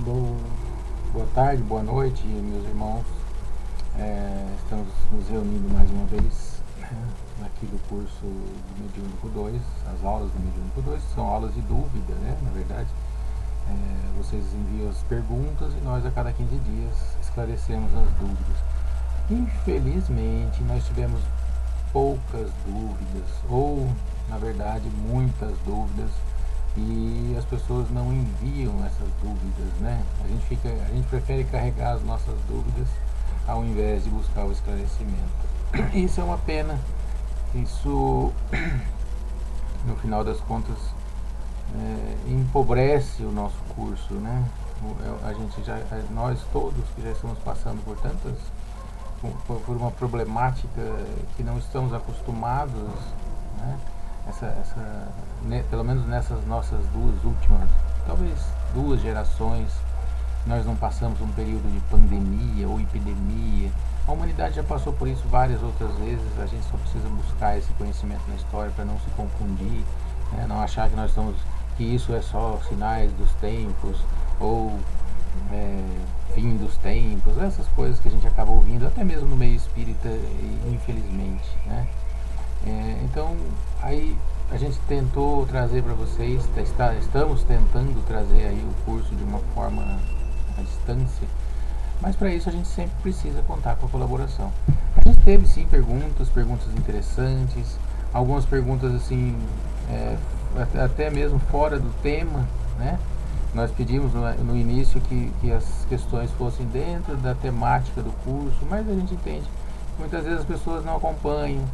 Boa tarde, boa noite, meus irmãos. Estamos nos reunindo mais uma vez aqui do curso do Mediúnico 2. As aulas do Mediúnico 2 são aulas de dúvida, né? Na verdade, vocês enviam as perguntas e nós a cada 15 dias esclarecemos as dúvidas. Infelizmente, nós tivemos poucas dúvidas, ou na verdade muitas dúvidas, e as pessoas não enviam essas dúvidas, né? A gente prefere carregar as nossas dúvidas ao invés de buscar o esclarecimento. Isso é uma pena. Isso, no final das contas, empobrece o nosso curso, né? Nós todos que já estamos passando por uma problemática que não estamos acostumados, né? Pelo menos nessas nossas talvez duas gerações, nós não passamos um período de pandemia ou epidemia. A humanidade já passou por isso várias outras vezes. A gente só precisa buscar esse conhecimento na história para não se confundir, né? Não achar que isso é só sinais dos tempos ou fim dos tempos, essas coisas que a gente acaba ouvindo até mesmo no meio espírita, infelizmente, né? Então, aí a gente tentou trazer para vocês, estamos tentando trazer aí o curso de uma forma à distância, mas para isso a gente sempre precisa contar com a colaboração. A gente teve sim perguntas interessantes, algumas perguntas assim, até mesmo fora do tema, né? Nós pedimos no início que as questões fossem dentro da temática do curso, mas a gente entende que muitas vezes as pessoas não acompanham,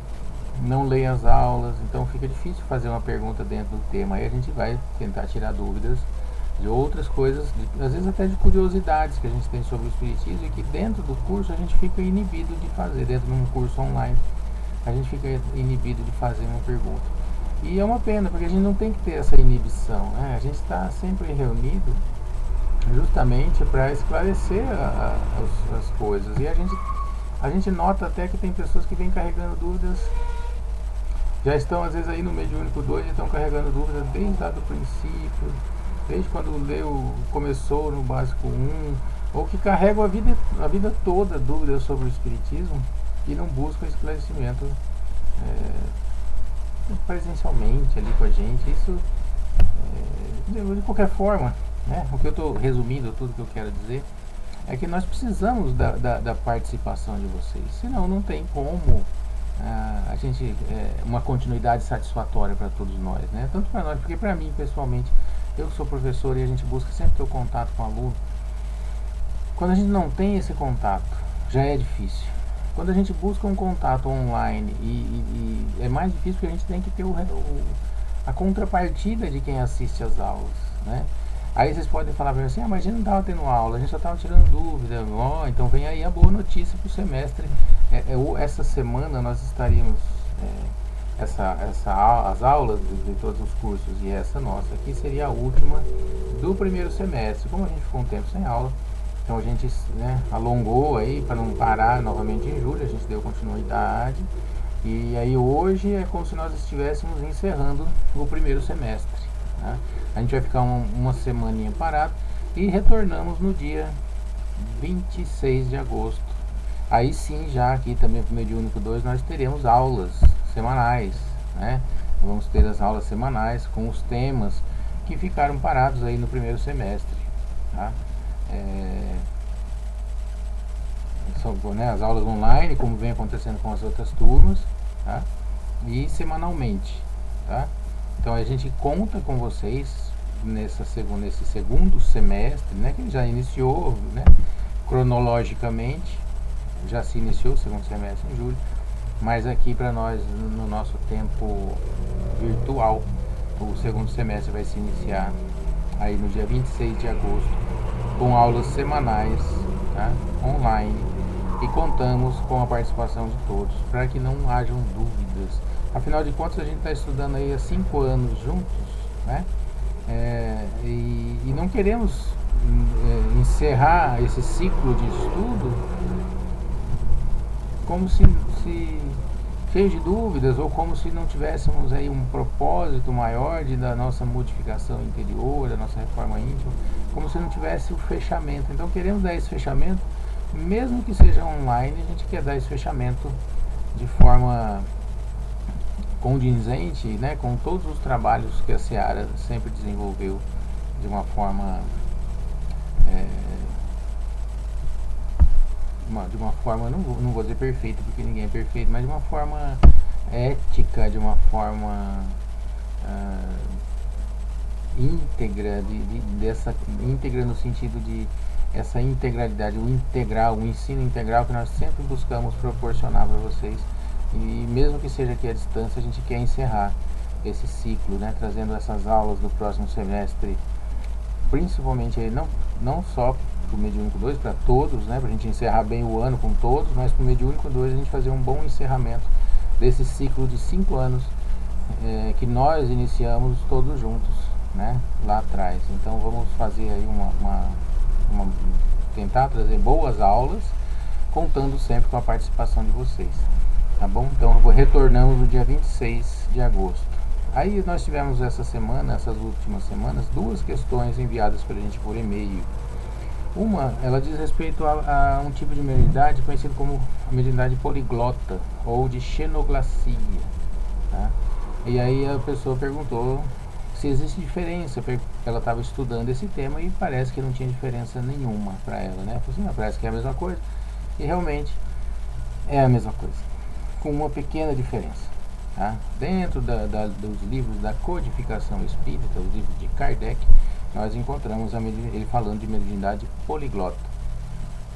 não leem as aulas, então fica difícil fazer uma pergunta dentro do tema. Aí a gente vai tentar tirar dúvidas de outras coisas, às vezes até de curiosidades que a gente tem sobre o Espiritismo, e que dentro do curso a gente fica inibido de fazer, dentro de um curso online, a gente fica inibido de fazer uma pergunta. E é uma pena, porque a gente não tem que ter essa inibição, né? A gente está sempre reunido justamente para esclarecer as coisas, e a gente nota até que tem pessoas que vêm carregando dúvidas, já estão às vezes aí no Mediúnico 2 e estão carregando dúvidas desde lá do princípio, desde quando começou no Básico 1, ou que carregam a vida toda dúvidas sobre o Espiritismo e não buscam esclarecimento presencialmente ali com a gente. Isso, de qualquer forma, né? O que eu estou resumindo, tudo que eu quero dizer é que nós precisamos da participação de vocês, senão não tem como a gente uma continuidade satisfatória para todos nós, né? Tanto para nós, porque para mim pessoalmente, eu sou professor e a gente busca sempre ter o contato com o aluno. Quando a gente não tem esse contato, já é difícil. Quando a gente busca um contato online, e é mais difícil, porque a gente tem que ter a contrapartida de quem assiste às aulas, né? Aí vocês podem falar para mim assim, mas a gente não estava tendo aula, a gente só estava tirando dúvida. Então vem aí a boa notícia para o semestre. Essa semana nós estaríamos, as aulas de todos os cursos, e essa nossa aqui seria a última do primeiro semestre. Como a gente ficou um tempo sem aula, então a gente, né, alongou aí para não parar novamente em julho, a gente deu continuidade. E aí hoje é como se nós estivéssemos encerrando o primeiro semestre, né? A gente vai ficar uma semaninha parado e retornamos no dia 26 de agosto. Aí sim, já aqui também para o Mediúnico 2 nós teremos aulas semanais, né? Vamos ter as aulas semanais com os temas que ficaram parados aí no primeiro semestre, tá? São, né, as aulas online, como vem acontecendo com as outras turmas, tá? E semanalmente, tá? Então a gente conta com vocês nesse segundo semestre, né, que já iniciou, né, cronologicamente, já se iniciou o segundo semestre em julho, mas aqui para nós, no nosso tempo virtual, o segundo semestre vai se iniciar aí no dia 26 de agosto, com aulas semanais, tá, online, e contamos com a participação de todos, para que não hajam dúvidas. Afinal de contas, a gente está estudando aí há 5 anos juntos, né? E não queremos encerrar esse ciclo de estudo como se cheios de dúvidas, ou como se não tivéssemos aí um propósito maior da nossa modificação interior, da nossa reforma íntima, como se não tivesse o fechamento. Então queremos dar esse fechamento, mesmo que seja online, a gente quer dar esse fechamento de forma condizente, né, com todos os trabalhos que a Seara sempre desenvolveu de uma forma de uma forma, não vou dizer perfeita, porque ninguém é perfeito, mas de uma forma ética, de uma forma íntegra, dessa íntegra no sentido de essa integralidade, o integral, o ensino integral que nós sempre buscamos proporcionar para vocês. E mesmo que seja aqui à distância, a gente quer encerrar esse ciclo, né, trazendo essas aulas do próximo semestre, principalmente aí, não só para o Mediúnico 2, para todos, né, para a gente encerrar bem o ano com todos, mas para o Mediúnico 2 a gente fazer um bom encerramento desse ciclo de 5 anos que nós iniciamos todos juntos, né, lá atrás. Então vamos fazer aí tentar trazer boas aulas, contando sempre com a participação de vocês, tá bom? Então retornamos no dia 26 de agosto. Aí nós tivemos essas últimas semanas, 2 questões enviadas para a gente por e-mail. Uma, ela diz respeito a um tipo de mediunidade conhecido como a mediunidade poliglota, ou de xenoglacia, tá? E aí a pessoa perguntou se existe diferença, porque ela estava estudando esse tema e parece que não tinha diferença nenhuma para ela, né? Falei assim, parece que é a mesma coisa, e realmente é a mesma coisa, com uma pequena diferença, tá? Dentro dos livros da codificação espírita, os livros de Kardec, nós encontramos ele falando de mediunidade poliglota,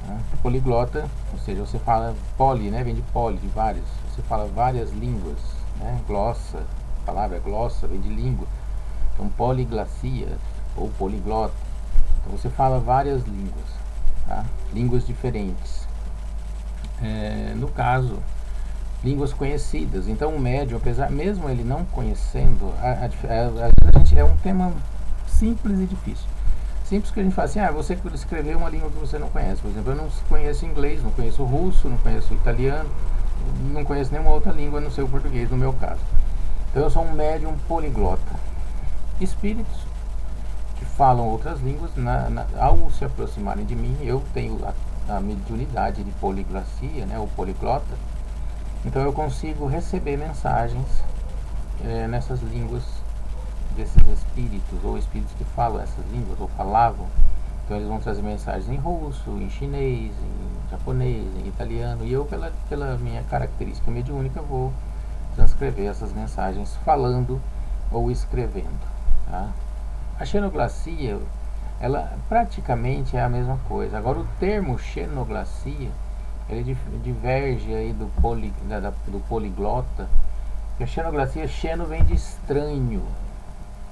tá? Poliglota, ou seja, você fala poli, né? Vem de poli, de vários, você fala várias línguas, né? Glossa, a palavra glossa vem de língua. Então, poliglacia ou poliglota. Então, você fala várias línguas, tá? Línguas diferentes. No caso, línguas conhecidas. Então, o médium, apesar, mesmo ele não conhecendo, é um tema simples e difícil. Simples que a gente fala assim, você escreveu uma língua que você não conhece. Por exemplo, eu não conheço inglês, não conheço russo, não conheço italiano, não conheço nenhuma outra língua, a não ser o português, no meu caso. Então, eu sou um médium poliglota. Espíritos que falam outras línguas, ao se aproximarem de mim, eu tenho a mediunidade de poliglacia, né, ou poliglota, então eu consigo receber mensagens nessas línguas desses espíritos, ou espíritos que falam essas línguas, ou falavam. Então eles vão trazer mensagens em russo, em chinês, em japonês, em italiano, e eu, pela minha característica mediúnica, vou transcrever essas mensagens falando ou escrevendo. Tá? A xenoglacia, ela praticamente é a mesma coisa. Agora, o termo xenoglacia, ele diverge aí do poliglota. A xenoglacia, xeno vem de estranho,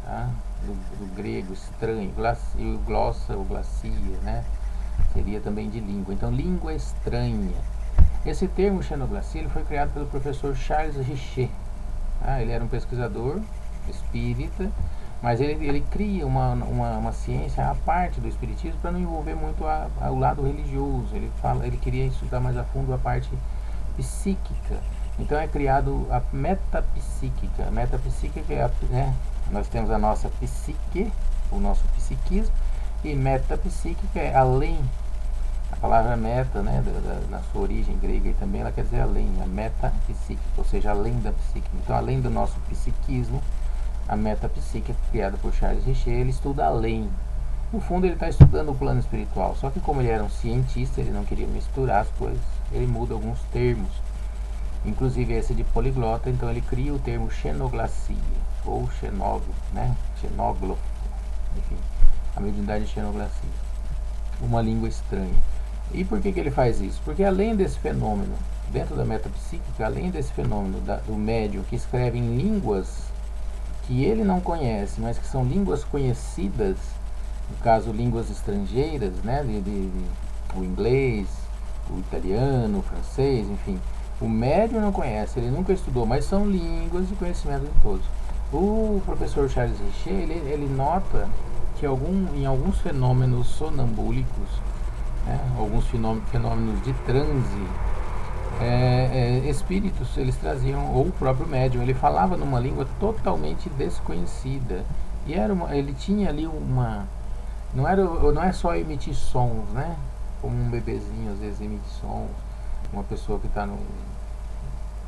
tá? do grego estranho, e o glossa ou glacia, né, seria também de língua. Então, língua estranha. Esse termo xenoglacia, ele foi criado pelo professor Charles Richer. Tá? Ele era um pesquisador espírita, mas ele cria uma ciência à parte do espiritismo para não envolver muito o lado religioso. Ele queria estudar mais a fundo a parte psíquica. Então é criado a metapsíquica. A metapsíquica é nós temos a nossa psique, o nosso psiquismo, e metapsíquica é além. A palavra meta, né, na sua origem grega, e também ela quer dizer além, a metapsíquica, ou seja, além da psique. Então, além do nosso psiquismo, a metapsíquica, criada por Charles Richer, ele estuda além. No fundo, ele está estudando o plano espiritual, só que como ele era um cientista, ele não queria misturar as coisas, ele muda alguns termos, inclusive esse de poliglota. Então ele cria o termo xenoglacia, ou xenógrafo, né? Xenóglofo, enfim, a mediunidade de xenoglacia, uma língua estranha. E por que ele faz isso? Porque além desse fenômeno, dentro da metapsíquica, além desse fenômeno do médium que escreve em línguas que ele não conhece, mas que são línguas conhecidas, no caso línguas estrangeiras, né, o inglês, o italiano, o francês, enfim, o médium não conhece, ele nunca estudou, mas são línguas de conhecimento de todos. O professor Charles Richer, ele nota que em alguns fenômenos sonambúlicos, né, alguns fenômenos de transe, espíritos, eles traziam, ou o próprio médium, ele falava numa língua totalmente desconhecida. E ele tinha ali uma. Não é só emitir sons, né? Como um bebezinho às vezes emite sons. Uma pessoa que está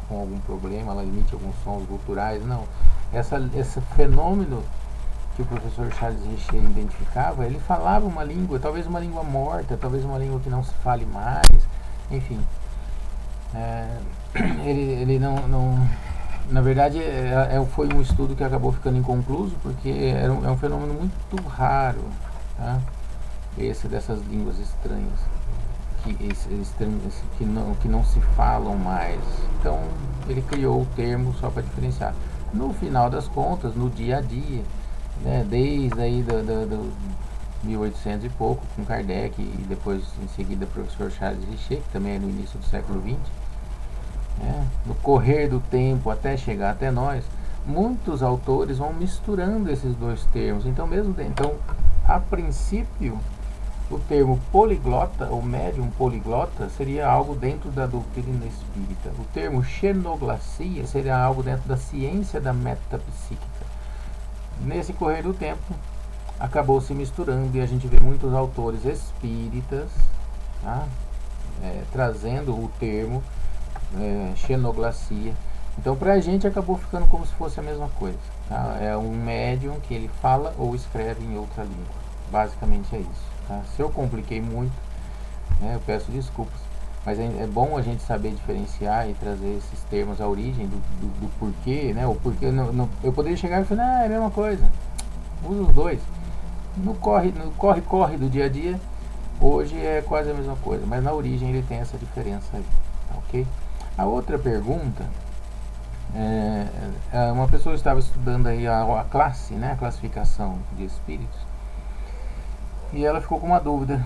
com algum problema, ela emite alguns sons guturais. Não. Esse fenômeno que o professor Charles Richer identificava, ele falava uma língua, talvez uma língua morta, talvez uma língua que não se fale mais, enfim. Ele não na verdade foi um estudo que acabou ficando inconcluso porque é um fenômeno muito raro, tá? Esse dessas línguas estranhas que não se falam mais. Então ele criou o termo só para diferenciar. No final das contas, no dia a dia, né, desde aí do 1800 e pouco, com Kardec, e depois em seguida o professor Charles Richer, que também é no início do século XX, no correr do tempo até chegar até nós, muitos autores vão misturando esses dois termos. Então, a princípio, o termo poliglota, ou médium poliglota, seria algo dentro da doutrina espírita. O termo xenoglacia seria algo dentro da ciência da metapsíquica. Nesse correr do tempo, acabou se misturando e a gente vê muitos autores espíritas, tá? Trazendo o termo xenoglacia. Então, para a gente acabou ficando como se fosse a mesma coisa, tá? É um médium que ele fala ou escreve em outra língua. Basicamente é isso, tá? Se eu compliquei muito, eu peço desculpas, mas é bom a gente saber diferenciar e trazer esses termos, a origem do porquê, né? O porquê eu poderia chegar e falar, é a mesma coisa, usa os dois. No corre do dia a dia, hoje é quase a mesma coisa, mas na origem ele tem essa diferença aí, tá, ok? A outra pergunta uma pessoa estava estudando aí a classe, né, a classificação de espíritos, e ela ficou com uma dúvida: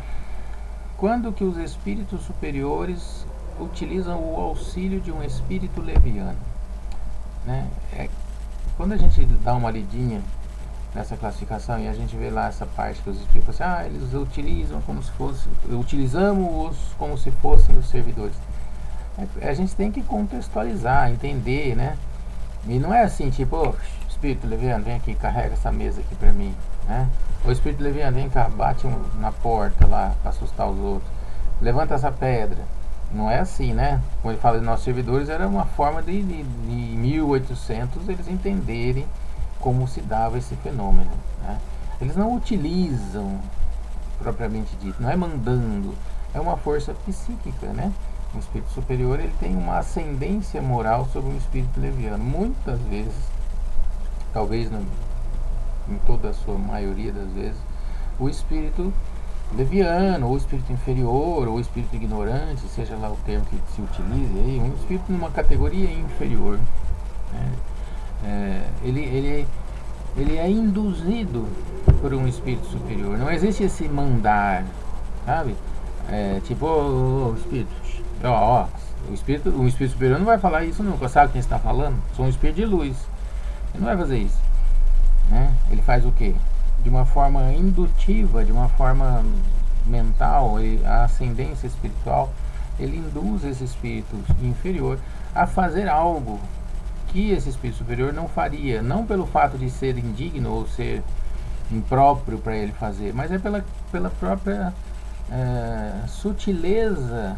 quando que os espíritos superiores utilizam o auxílio de um espírito leviano, né? Quando a gente dá uma lidinha nessa classificação e a gente vê lá essa parte que os espíritos assim, eles utilizam utilizamos-os como se fossem os servidores. A gente tem que contextualizar, entender, né? E não é assim, tipo, espírito leviano, vem aqui, carrega essa mesa aqui pra mim, né? O espírito leviano, vem cá, bate na porta lá pra assustar os outros, levanta essa pedra. Não é assim, né? Como ele fala de nossos servidores, era uma forma de 1800 eles entenderem como se dava esse fenômeno, né? Eles não utilizam propriamente dito, não é mandando, é uma força psíquica, né? Um espírito superior, ele tem uma ascendência moral sobre um espírito leviano. Muitas vezes, talvez em toda a sua maioria das vezes, o espírito leviano, ou espírito inferior, ou espírito ignorante, seja lá o termo que se utilize aí, um espírito numa categoria inferior, né? Ele é induzido por um espírito superior. Não existe esse mandar, sabe? Tipo, espírito, o espírito superior não vai falar isso nunca. Sabe quem está falando? Sou um espírito de luz. Ele não vai fazer isso, né? Ele faz o quê? De uma forma indutiva, de uma forma mental, a ascendência espiritual, ele induz esse espírito inferior a fazer algo que esse espírito superior não faria, não pelo fato de ser indigno ou ser impróprio para ele fazer, mas é pela própria sutileza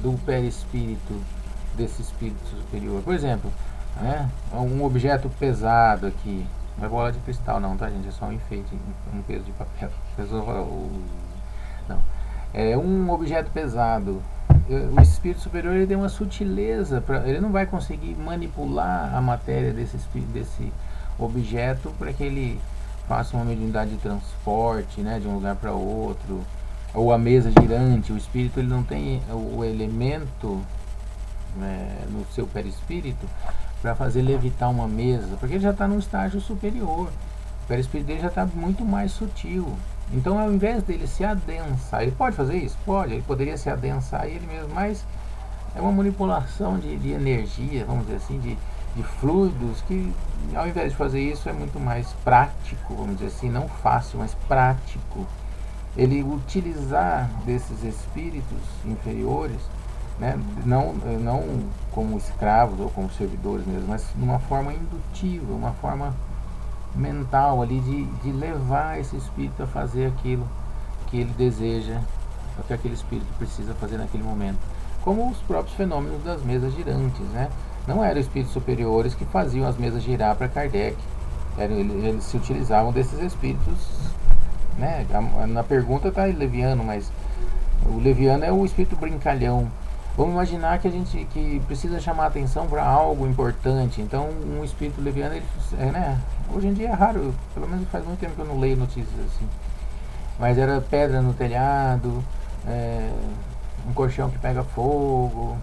do perispírito desse espírito superior. Por exemplo, um objeto pesado aqui, não é bola de cristal não, tá, gente? É só um enfeite, um peso de papel. Não. É um objeto pesado. O espírito superior, ele tem uma sutileza, ele não vai conseguir manipular a matéria desse objeto para que ele faça uma mediunidade de transporte, né, de um lugar para outro. Ou a mesa girante. O espírito, ele não tem o elemento no seu perispírito para fazer levitar uma mesa, porque ele já está num estágio superior. O perispírito dele já está muito mais sutil. Então, ao invés dele se adensar, ele pode fazer isso? Pode, ele poderia se adensar ele mesmo, mas é uma manipulação de energia, vamos dizer assim, de fluidos, que ao invés de fazer isso é muito mais prático, vamos dizer assim, não fácil, mas prático. Ele utilizar desses espíritos inferiores né? Não como escravos ou como servidores mesmo, mas de uma forma indutiva, uma forma mental ali de levar esse espírito a fazer aquilo que ele deseja, o que aquele espírito precisa fazer naquele momento. Como os próprios fenômenos das mesas girantes, né? Não eram espíritos superiores que faziam as mesas girar para Kardec. Eles se utilizavam desses espíritos, né? Na pergunta está leviano, mas o leviano é o espírito brincalhão. Vamos imaginar que a gente que precisa chamar atenção para algo importante. Então, um espírito leviano, ele, né? Hoje em dia é raro, pelo menos faz muito tempo que eu não leio notícias assim. Mas era pedra no telhado, um colchão que pega fogo,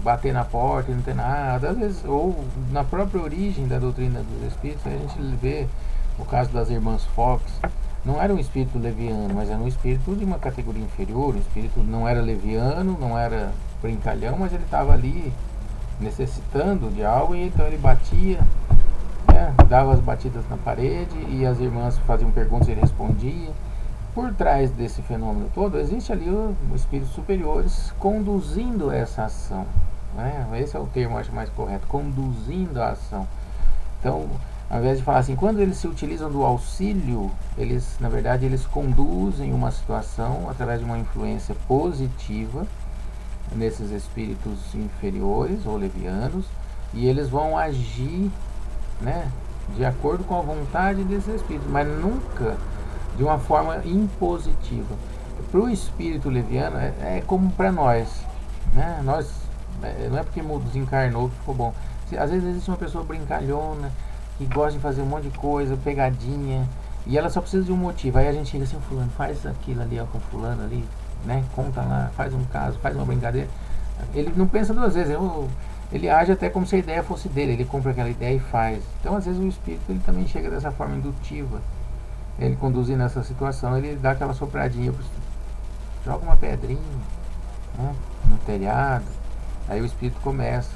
bater na porta e não ter nada. Às vezes, ou na própria origem da doutrina dos espíritos, a gente vê o caso das irmãs Fox. Não era um espírito leviano, mas era um espírito de uma categoria inferior. O espírito não era leviano, não era brincalhão, mas ele estava ali necessitando de algo, e então ele batia, né, dava as batidas na parede, e as irmãs faziam perguntas e ele respondia. Por trás desse fenômeno todo, existe ali os espíritos superiores conduzindo essa ação, né? Esse é o termo, acho mais correto, conduzindo a ação. Então, ao invés de falar assim, quando eles se utilizam do auxílio, eles, na verdade, eles conduzem uma situação através de uma influência positiva nesses espíritos inferiores ou levianos, e eles vão agir, né, de acordo com a vontade desses espíritos, mas nunca de uma forma impositiva. Para o espírito leviano é como para nós, né? Nós, não é porque desencarnou que ficou bom. Às vezes existe uma pessoa brincalhona que gosta de fazer um monte de coisa, pegadinha, e ela só precisa de um motivo. Aí a gente chega assim, fulano, faz aquilo ali, ó, com fulano ali, né? Conta lá, faz um caso, faz uma brincadeira. Ele não pensa duas vezes, ele age até como se a ideia fosse dele, ele compra aquela ideia e faz. Então, às vezes o espírito ele também chega dessa forma indutiva. Ele conduzindo essa situação, ele dá aquela sopradinha, joga uma pedrinha, né, no telhado, aí o espírito começa.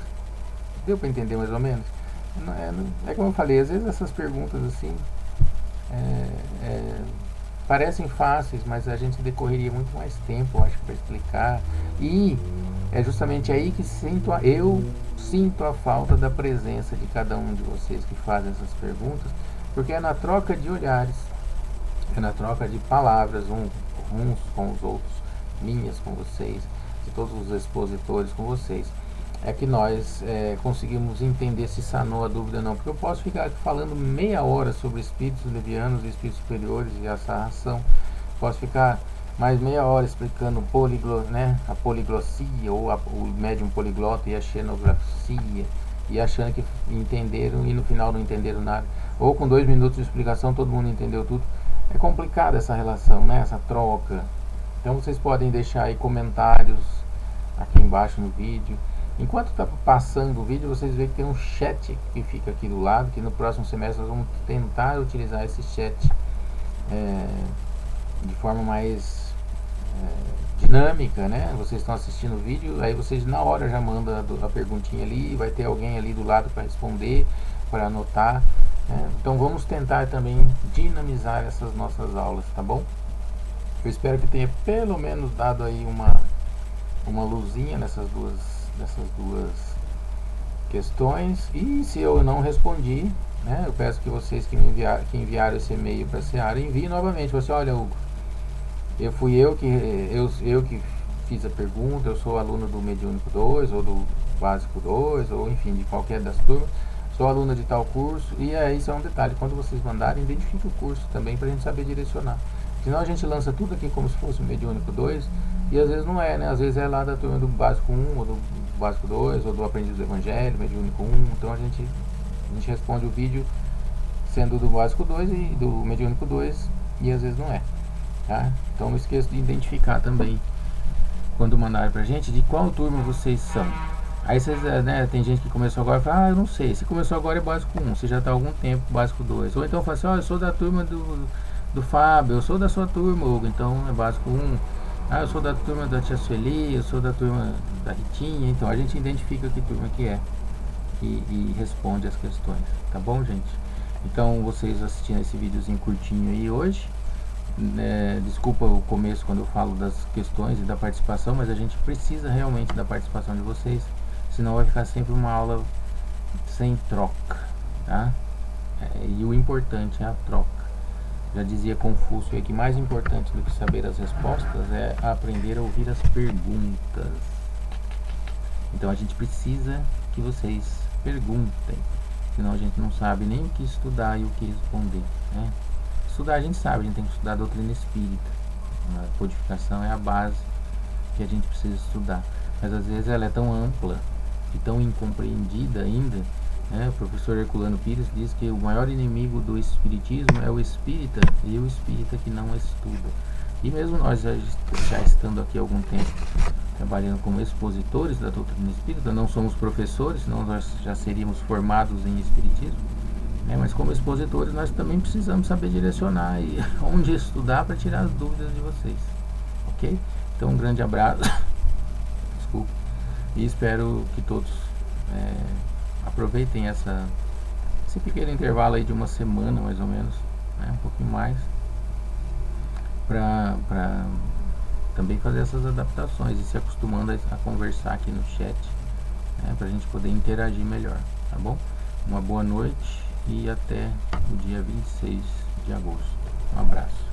Deu para entender mais ou menos? É como eu falei, às vezes essas perguntas assim parecem fáceis, mas a gente decorreria muito mais tempo, eu acho, para explicar. E é justamente aí que eu sinto a falta da presença de cada um de vocês que fazem essas perguntas, porque é na troca de olhares, é na troca de palavras, uns com os outros, minhas com vocês, de todos os expositores com vocês, é que nós conseguimos entender se sanou a dúvida ou não. Porque eu posso ficar aqui falando meia hora sobre espíritos levianos e espíritos superiores e essa ação, posso ficar mais meia hora explicando a poliglossia, ou o médium poliglota e a xenografia, e achando que entenderam e no final não entenderam nada, ou com 2 minutos de explicação todo mundo entendeu tudo. É complicada essa relação, né? Essa troca. Então vocês podem deixar aí comentários aqui embaixo no vídeo. Enquanto está passando o vídeo, vocês veem que tem um chat que fica aqui do lado, que no próximo semestre nós vamos tentar utilizar esse chat de forma mais dinâmica, né? Vocês estão assistindo o vídeo, aí vocês na hora já mandam a perguntinha ali, vai ter alguém ali do lado para responder, para anotar. Então vamos tentar também dinamizar essas nossas aulas, tá bom? Eu espero que tenha pelo menos dado aí uma luzinha nessas duas questões. E se eu não respondi, né, eu peço que vocês que enviaram esse e-mail para a Seara enviem novamente. Você, olha, Hugo, eu que fiz a pergunta, eu sou aluno do Mediúnico 2 ou do Básico 2, ou enfim, de qualquer das turmas, sou aluna de tal curso. E aí isso é um detalhe, quando vocês mandarem, identifique o curso também para a gente saber direcionar. Senão a gente lança tudo aqui como se fosse o Mediúnico 2, e às vezes não é, né? Às vezes é lá da turma do Básico 1, ou do Básico 2, ou do Aprendiz do Evangelho, Mediúnico 1. Então a gente responde o vídeo sendo do Básico 2 e do Mediúnico 2, e às vezes não é, tá? Então não esqueça de identificar também, quando mandarem pra gente, de qual turma vocês são. Aí vocês, né, tem gente que começou agora e fala, eu não sei, se começou agora é Básico 1, você já está há algum tempo Básico 2. Ou então fala assim, eu sou da turma do Fábio, eu sou da sua turma, Hugo, então é Básico 1. Eu sou da turma da Tia Sueli, eu sou da turma da Ritinha. Então a gente identifica que turma que é e responde as questões, tá bom, gente? Então vocês assistindo esse videozinho curtinho aí hoje, Desculpa o começo quando eu falo das questões e da participação, mas a gente precisa realmente da participação de vocês, senão vai ficar sempre uma aula sem troca, tá? E o importante é a troca. Já dizia Confúcio aí que mais importante do que saber as respostas é aprender a ouvir as perguntas. Então a gente precisa que vocês perguntem, senão a gente não sabe nem o que estudar e o que responder, né? Estudar a gente sabe, a gente tem que estudar a doutrina espírita. A codificação é a base que a gente precisa estudar, mas às vezes ela é tão ampla e tão incompreendida ainda, né? O professor Herculano Pires diz que o maior inimigo do espiritismo é o espírita, e o espírita que não estuda. E mesmo nós já estando aqui há algum tempo trabalhando como expositores da doutrina espírita, não somos professores, senão nós já seríamos formados em espiritismo, né? Mas como expositores nós também precisamos saber direcionar e onde estudar para tirar as dúvidas de vocês, ok? Então um grande abraço, desculpa, e espero que todos aproveitem esse pequeno intervalo aí de uma semana mais ou menos, né? Um pouquinho mais, para também fazer essas adaptações e se acostumando a conversar aqui no chat, né? Para a gente poder interagir melhor, tá bom? Uma boa noite e até o dia 26 de agosto. Um abraço.